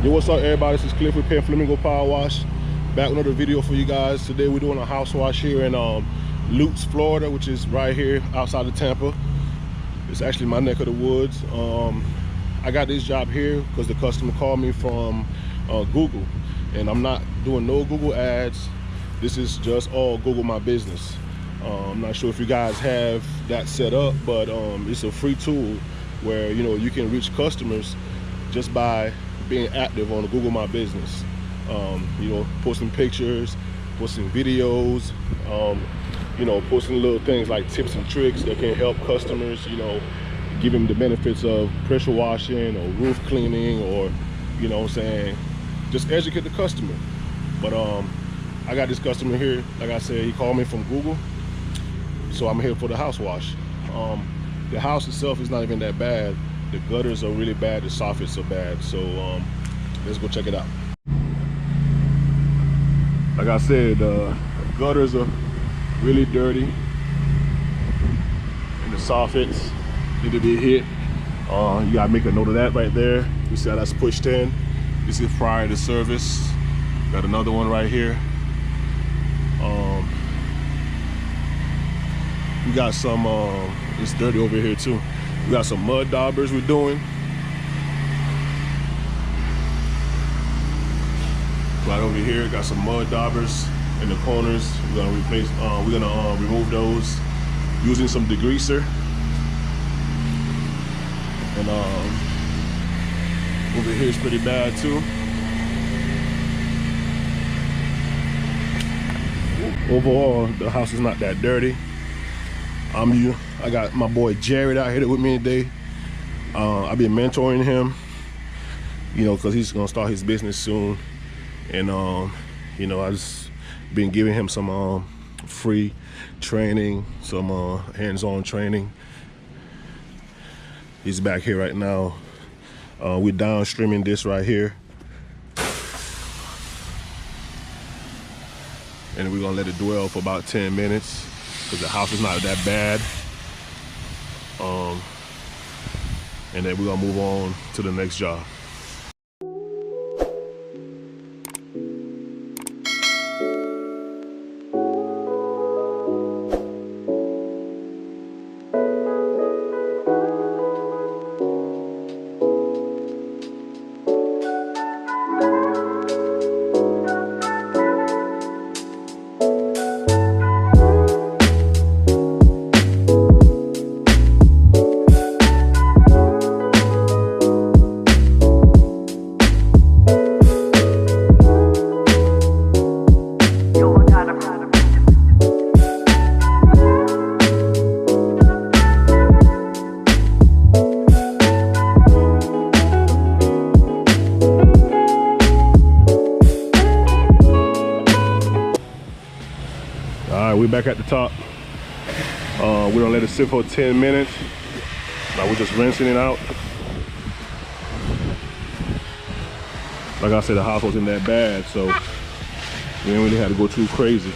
Yo, what's up everybody? This is Cliff with Pen Flamingo Power Wash. Back with another video for you guys. Today we're doing a house wash here in Lutz, Florida, which is right here outside of Tampa. It's actually my neck of the woods. I got this job here because the customer called me from Google, and I'm not doing no Google ads. This is just all Google My Business. I'm not sure if you guys have that set up, but it's a free tool where you can reach customers just by being active on Google My Business. Posting pictures, posting videos, posting little things like tips and tricks that can help customers, give them the benefits of pressure washing or roof cleaning, or just educate the customer. But I got this customer here, like I said, he called me from Google, so I'm here for the house wash. The house itself is not even that bad. The gutters are really bad, the soffits are bad, so let's go check it out. Like I said, the gutters are really dirty, and the soffits need to be hit. You gotta make a note of that right there. You see how that's pushed in? This is prior to service. Got another one right here. We got some, it's dirty over here too. We got some mud daubers we're doing. Right over here, got some mud daubers in the corners. We're gonna replace, remove those using some degreaser. And over here is pretty bad too. Overall, the house is not that dirty. I got my boy Jared out here with me today. I've been mentoring him, because he's gonna start his business soon. And I just been giving him some free training, some hands-on training. He's back here right now. We're downstreaming this right here, and we're gonna let it dwell for about 10 minutes because the house is not that bad. And then we're gonna move on to the next job. We're back at the top. We're gonna let it sit for 10 minutes. Now we're just rinsing it out. Like I said, the house wasn't that bad, so we didn't really have to go too crazy.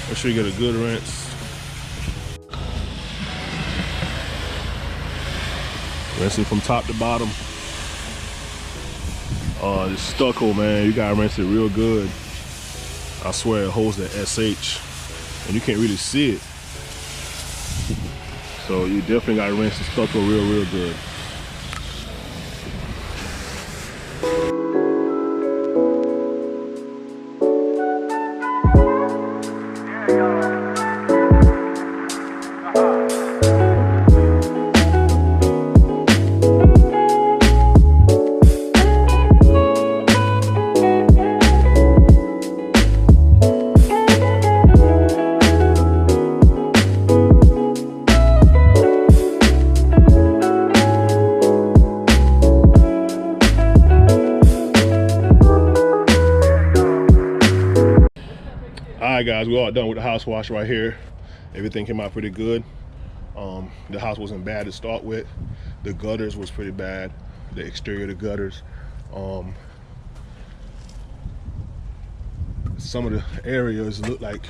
Make sure you get a good rinse. Rinsing from top to bottom. This stucco, man, you gotta rinse it real good. I swear it holds the SH, and you can't really see it. So you definitely gotta rinse the stucco real good. Alright guys, we're all done with the house wash right here. Everything came out pretty good. The house wasn't bad to start with. The gutters was pretty bad. The exterior of the gutters. Some of the areas look like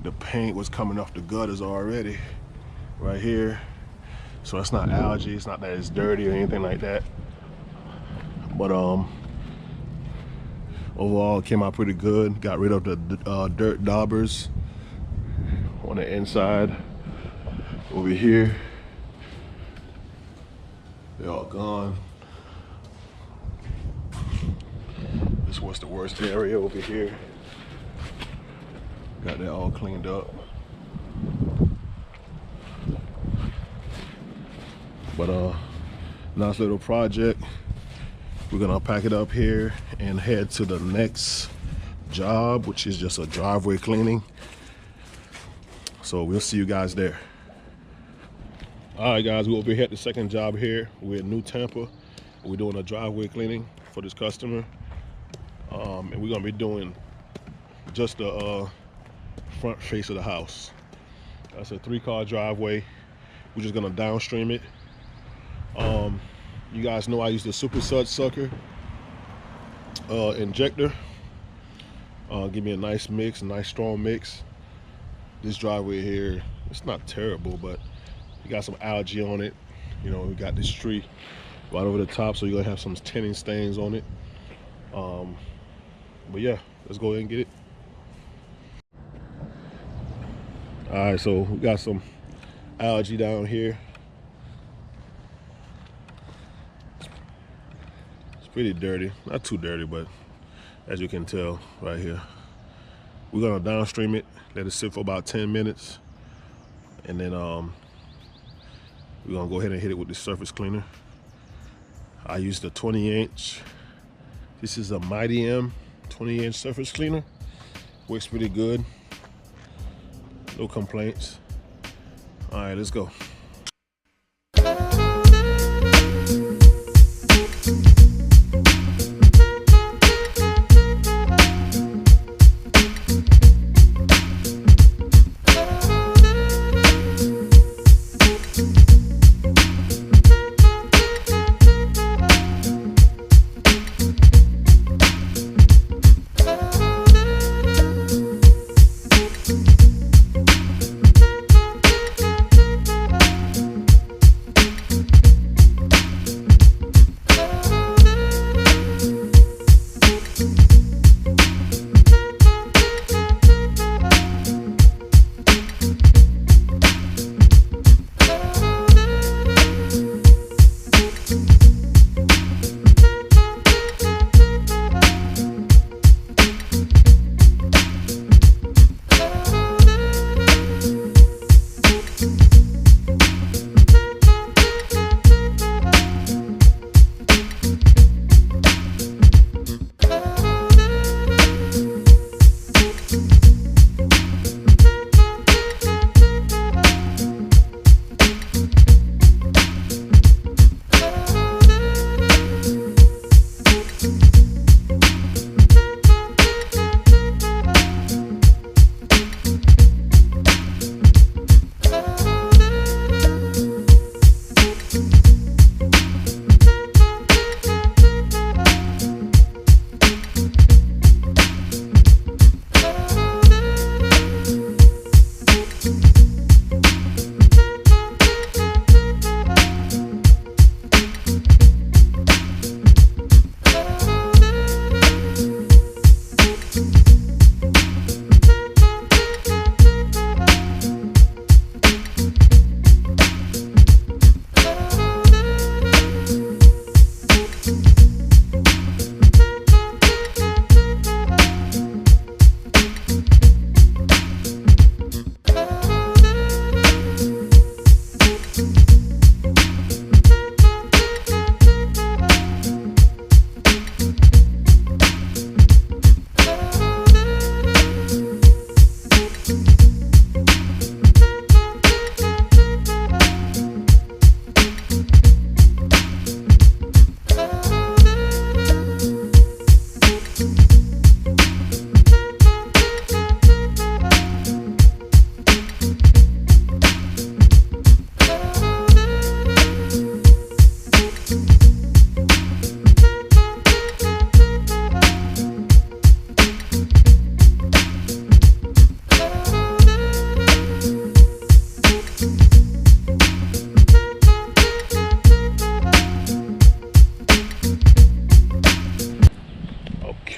the paint was coming off the gutters already right here. So it's not algae, it's not that it's dirty or anything like that. But overall it came out pretty good. Got rid of the dirt daubers on the inside. Over here, they're all gone. This was the worst area over here. Got that all cleaned up. But nice little project. We're gonna pack it up here and head to the next job, which is just a driveway cleaning. So we'll see you guys there. All right, guys, we're over here at the second job here. We're in New Tampa. We're doing a driveway cleaning for this customer. And we're gonna be doing just the front face of the house. That's a 3-car driveway. We're just gonna downstream it. You guys know I use the Super Sucker injector. Give me a nice mix, a nice strong mix. This driveway here, it's not terrible, but you got some algae on it. You know, we got this tree right over the top, so you're gonna have some tinning stains on it. But yeah, let's go ahead and get it. All right, so we got some algae down here. It's pretty dirty, not too dirty, but as you can tell right here. We're gonna downstream it, let it sit for about 10 minutes, and then we're gonna go ahead and hit it with the surface cleaner. I used a 20-inch. This is a Mighty M 20-inch surface cleaner. Works pretty good. No complaints. All right, let's go.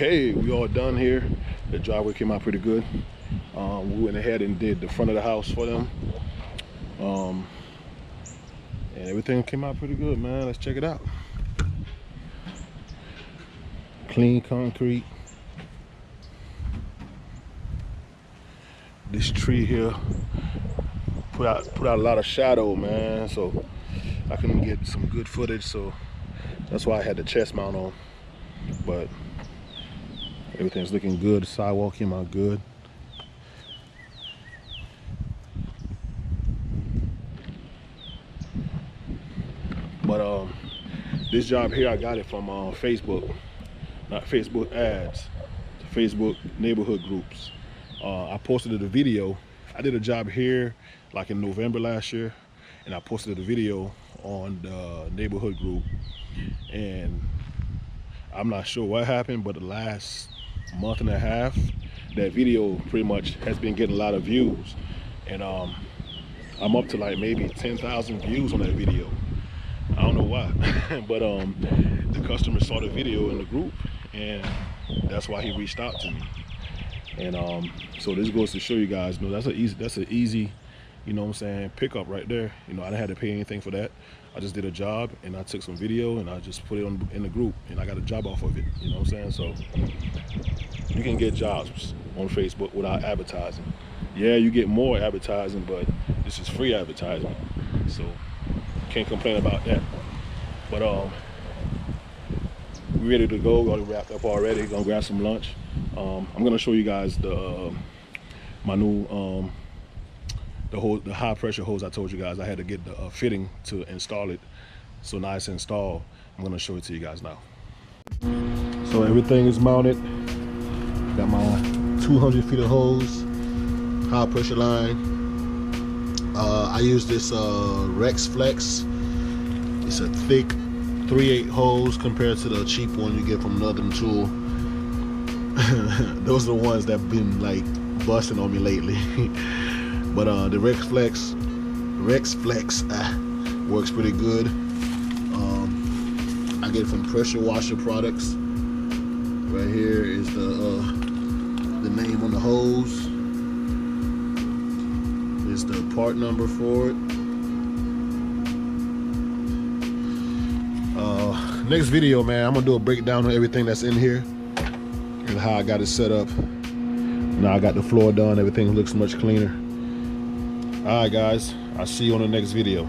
Okay, we all done here. The driveway came out pretty good. We went ahead and did the front of the house for them. And everything came out pretty good, man. Let's check it out. Clean concrete. This tree here put out a lot of shadow, man, so I couldn't get some good footage, so that's why I had the chest mount on. But everything's looking good. The sidewalk came out good. But this job here, I got it from Facebook, not Facebook ads, Facebook neighborhood groups. I posted a video. I did a job here like in November last year, and I posted a video on the neighborhood group, and I'm not sure what happened, but the last month and a half, that video pretty much has been getting a lot of views, and I'm up to like maybe 10,000 views on that video. I don't know why, but the customer saw the video in the group, and that's why he reached out to me. And so this goes to show you guys, you know, that's an easy, you know what I'm saying, pickup right there. You know, I didn't have to pay anything for that. I just did a job, and I took some video, and I just put it in the group, and I got a job off of it. You know what I'm saying? So you can get jobs on Facebook without advertising. Yeah, you get more advertising, but this is free advertising, so can't complain about that. But we're ready to go. We're already wrapped up already. Gonna grab some lunch. I'm gonna show you guys the my new the high pressure hose I told you guys I had to get the fitting to install it. So now it's installed. I'm gonna show it to you guys now. So everything is mounted. Got my 200 feet of hose, high pressure line. I use this Rex Flex. It's a thick 3/8 hose compared to the cheap one you get from Northern Tool. Those are the ones that have been like busting on me lately. But the Rex Flex works pretty good. I get it from Pressure Washer Products. Right here is the name on the hose. Is the part number for it. Next video, man, I'm gonna do a breakdown of everything that's in here and how I got it set up. Now I got the floor done, everything looks much cleaner. All right, guys, I'll see you on the next video.